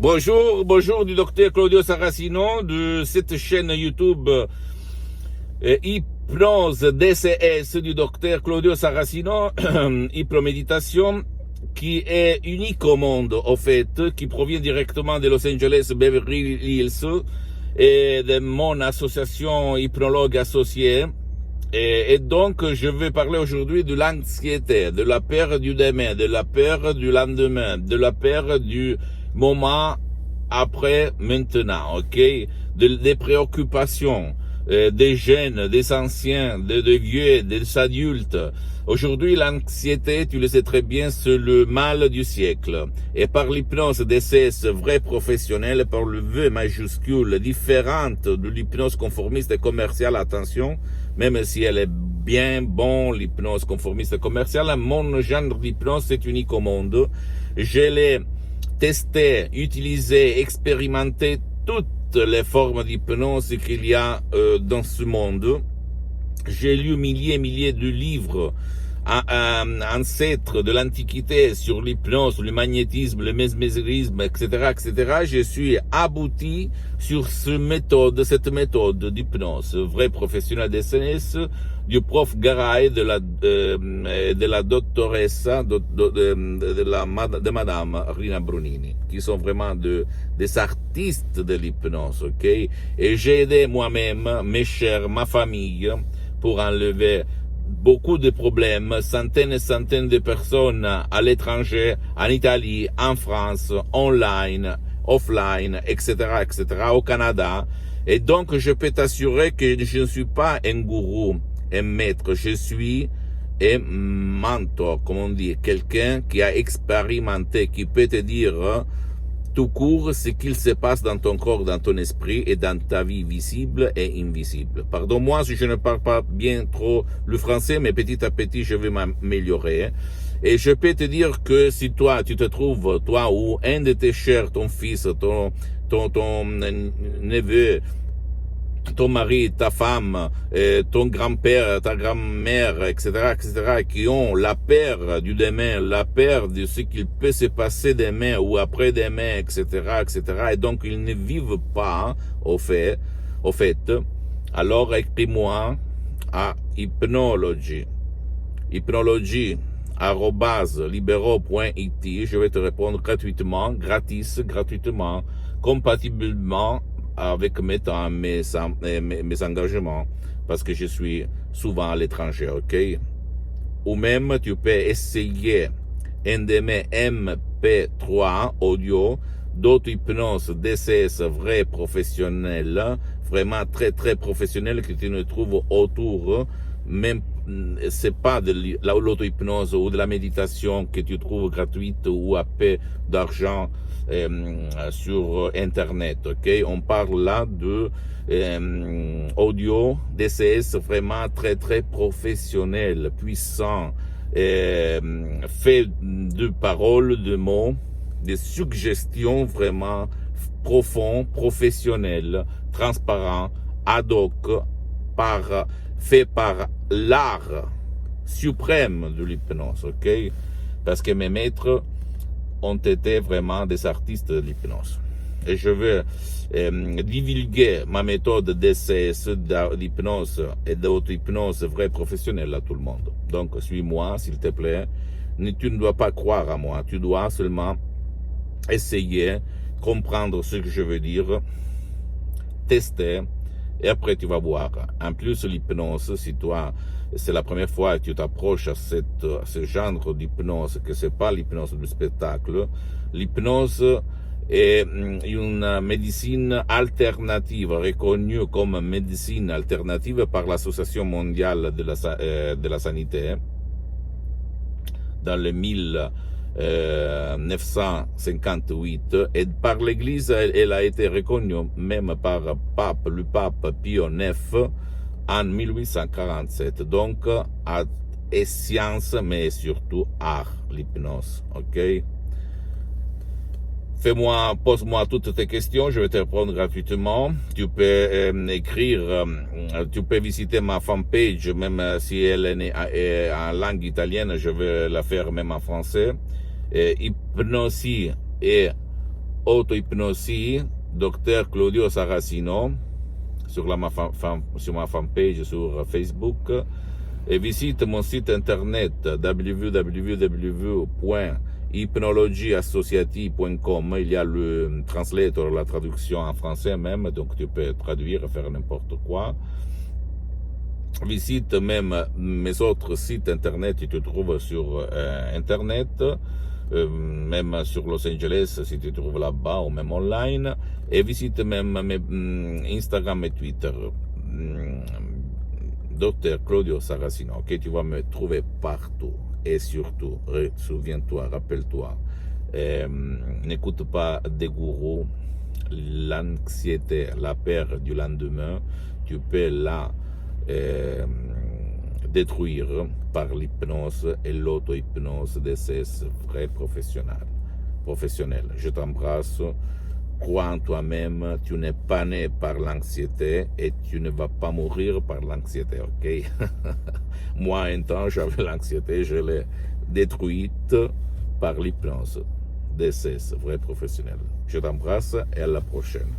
Bonjour du docteur Claudio Saracino de cette chaîne YouTube Hypnose DCS du docteur Claudio Saracino, Hypnoméditation, qui est unique au monde, au fait, qui provient directement de Los Angeles Beverly Hills et de mon association hypnologue associée. Et donc, je vais parler aujourd'hui de l'anxiété, de la peur du demain, de la peur du lendemain, de la peur du moment après maintenant, ok? Des préoccupations, des jeunes, des anciens, des vieux, des adultes. Aujourd'hui, l'anxiété, tu le sais très bien, c'est le mal du siècle. Et par l'hypnose DCS vrai professionnel, par le V majuscule, différente de l'hypnose conformiste et commerciale, attention, même si elle est bien bon, l'hypnose conformiste et commerciale, mon genre d'hypnose, c'est unique au monde. Je l'ai testé, utilisé, expérimenté toutes les formes d'hypnose qu'il y a dans ce monde. J'ai lu milliers et milliers de livres ancêtres de l'Antiquité sur l'hypnose, le magnétisme, le mesmérisme, etc., etc. Je suis abouti sur cette méthode d'hypnose, vrai professionnel de SNS, du prof Garay, de la doctoressa, de madame Rina Brunini, qui sont vraiment des artistes de l'hypnose, ok? Et j'ai aidé moi-même, mes chers, ma famille, pour enlever beaucoup de problèmes, centaines et centaines de personnes à l'étranger, en Italie, en France, online, offline, etc., etc., au Canada. Et donc, je peux t'assurer que je ne suis pas un gourou, un maître, je suis un mentor, comme on dit, quelqu'un qui a expérimenté, qui peut te dire tout court ce qu'il se passe dans ton corps, dans ton esprit et dans ta vie visible et invisible. Pardonne-moi si je ne parle pas bien trop le français, mais petit à petit je vais m'améliorer. Et je peux te dire que si toi, tu te trouves, toi ou un de tes chers, ton fils, ton neveu, ton mari, ta femme, ton grand-père, ta grand-mère, etc., etc., qui ont la peur du demain, la peur de ce qu'il peut se passer demain ou après-demain, etc., etc., et donc ils ne vivent pas, au fait, alors écris-moi à hypnology, @libero.it, je vais te répondre gratuitement, gratuitement, compatiblement avec mes temps, mes engagements, parce que je suis souvent à l'étranger, ok? Ou même, tu peux essayer un de mes MP3 audio d'auto-hypnose DCS vrai professionnel, vraiment très très professionnel, que tu ne trouves autour, même c'est pas de l'auto-hypnose ou de la méditation que tu trouves gratuite ou à peu d'argent sur Internet, ok? On parle là de audio DCS vraiment très très professionnel, puissant, fait de paroles, de mots, des suggestions vraiment profondes, professionnelles, transparents, ad hoc, fait par l'art suprême de l'hypnose, ok? Parce que mes maîtres ont été vraiment des artistes de l'hypnose. Et je veux divulguer ma méthode DCS d'hypnose et d'auto-hypnose vraie professionnelle à tout le monde. Donc, suis-moi, s'il te plaît. Tu ne dois pas croire à moi. Tu dois seulement essayer, comprendre ce que je veux dire, tester, et après tu vas voir. En plus, l'hypnose, si toi, c'est la première fois que tu t'approches à ce genre d'hypnose, que c'est pas l'hypnose du spectacle, l'hypnose est une médecine alternative, reconnue comme médecine alternative par l'Association mondiale de la santé, dans le 1958, et par l'Église, elle a été reconnue même par le pape Pio IX en 1847. Donc, est science, mais surtout art, l'hypnose, ok? Pose-moi toutes tes questions, je vais te répondre gratuitement. Tu peux écrire, tu peux visiter ma fanpage, même si elle est en langue italienne, je vais la faire même en français. Hypnosie et auto-hypnosie, docteur Claudio Saracino, sur ma fanpage sur Facebook. Et visite mon site internet www.hypnologieassociative.com. Il y a le translator, la traduction en français même, donc tu peux traduire, faire n'importe quoi. Visite même mes autres sites internet, tu te trouves sur internet, même sur Los Angeles si tu te trouves là-bas ou même online, et visite même mes Instagram et Twitter. Docteur Claudio Saracino, ok, tu vas me trouver partout. Et surtout, souviens-toi, rappelle-toi, n'écoute pas des gourous, l'anxiété, la peur du lendemain, tu peux la détruire par l'hypnose et l'auto-hypnose de ces vrais professionnels. Je t'embrasse. Crois en toi-même, tu n'es pas né par l'anxiété et tu ne vas pas mourir par l'anxiété, ok? Moi, un temps, j'avais l'anxiété, je l'ai détruite par l'hypnose de ces vrais professionnels. Je t'embrasse et à la prochaine.